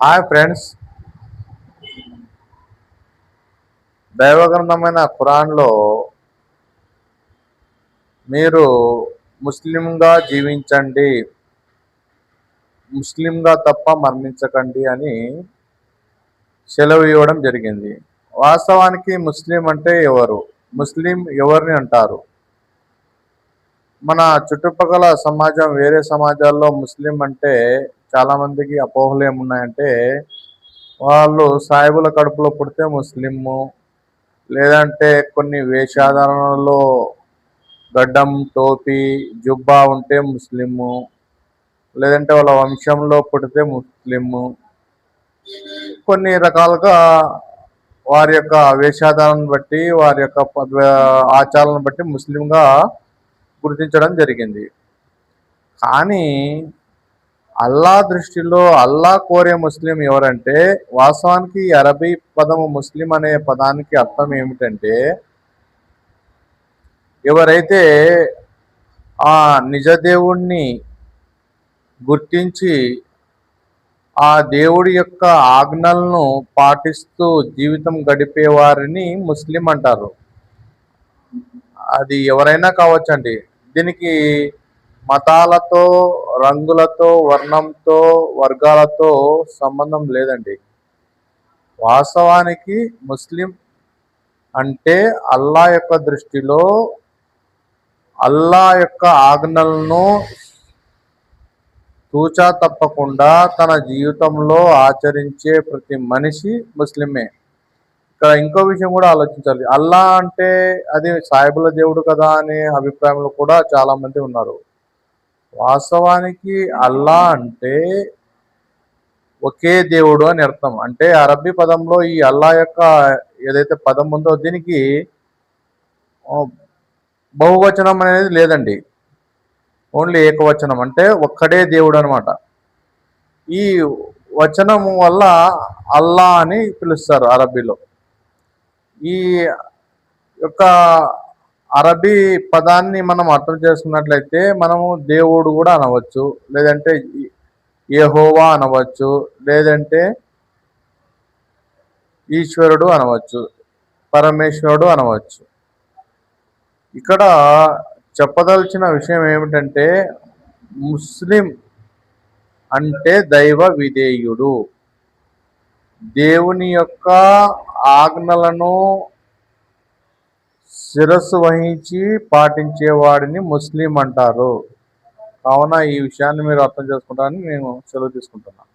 Hi friends, దైవగ్రంథమైన ఖురాన్లో మీరు ముస్లింగా జీవించండి, ముస్లింగా తప్ప మరణించకండి అని సెలవు ఇవ్వడం జరిగింది. వాస్తవానికి ముస్లిం అంటే ఎవరు? ముస్లిం ఎవరిని అంటారు? మన చుట్టుపక్కల సమాజం, వేరే సమాజాల్లో ముస్లిం అంటే చాలామందికి అపోహలు ఏమున్నాయంటే, వాళ్ళు సాయిబుల కడుపులో పుడితే ముస్లిము, లేదంటే కొన్ని వేషాధారణలో గడ్డం, టోపీ, జుబ్బా ఉంటే ముస్లిము, లేదంటే వాళ్ళ వంశంలో పుడితే ముస్లిము. కొన్ని రకాలుగా వారి యొక్క వేషాధారాన్ని బట్టి, వారి యొక్క ఆచారాలను బట్టి ముస్లింగా గుర్తించడం జరిగింది. కానీ అల్లా దృష్టిలో అల్లా కోరే ముస్లిం ఎవరంటే, వాస్తవానికి అరబీ పదము ముస్లిం అనే పదానికి అర్థం ఏమిటంటే, ఎవరైతే ఆ నిజ దేవుణ్ణి గుర్తించి ఆ దేవుడి యొక్క ఆజ్ఞలను పాటిస్తూ జీవితం గడిపే వారిని ముస్లిం అంటారు. అది ఎవరైనా కావచ్చండి. దీనికి మతాలతో, రంగులతో, వర్ణంతో, వర్గాలతో సంబంధం లేదండి. వాస్తవానికి ముస్లిం అంటే అల్లా యొక్క దృష్టిలో అల్లా యొక్క ఆజ్ఞలను తూచా తప్పకుండా తన జీవితంలో ఆచరించే ప్రతి మనిషి ముస్లిమే. ఇక్కడ ఇంకో విషయం కూడా ఆలోచించాలి. అల్లా అంటే అది సాయిబుల దేవుడు కదా అనే అభిప్రాయంలో కూడా చాలామంది ఉన్నారు. వాస్తవానికి అల్లా అంటే ఒకే దేవుడు అని అర్థం. అంటే అరబ్బీ పదంలో ఈ అల్లా యొక్క ఏదైతే పదం ఉందో దీనికి బహువచనం అనేది లేదండి. ఓన్లీ ఏకవచనం, అంటే ఒక్కడే దేవుడు అనమాట. ఈ వచనము వల్ల అల్లా అని పిలుస్తారు అరబ్బీలో. ఈ యొక్క అరబీ పదాన్ని మనం అర్థం చేసుకున్నట్లయితే మనము దేవుడు కూడా అనవచ్చు, లేదంటే యెహోవా అనవచ్చు, లేదంటే ఈశ్వరుడు అనవచ్చు, పరమేశ్వరుడు అనవచ్చు. ఇక్కడ చెప్పదలిచిన విషయం ఏమిటంటే, ముస్లిం అంటే దైవ విధేయుడు, దేవుని యొక్క ఆజ్ఞలను శిరస్సు వహించి పాటించేవాడిని ముస్లిం అంటారు. కావున ఈ విషయాన్ని మీరు అర్థం చేసుకుంటారని నేను సెలవు తీసుకుంటున్నాను.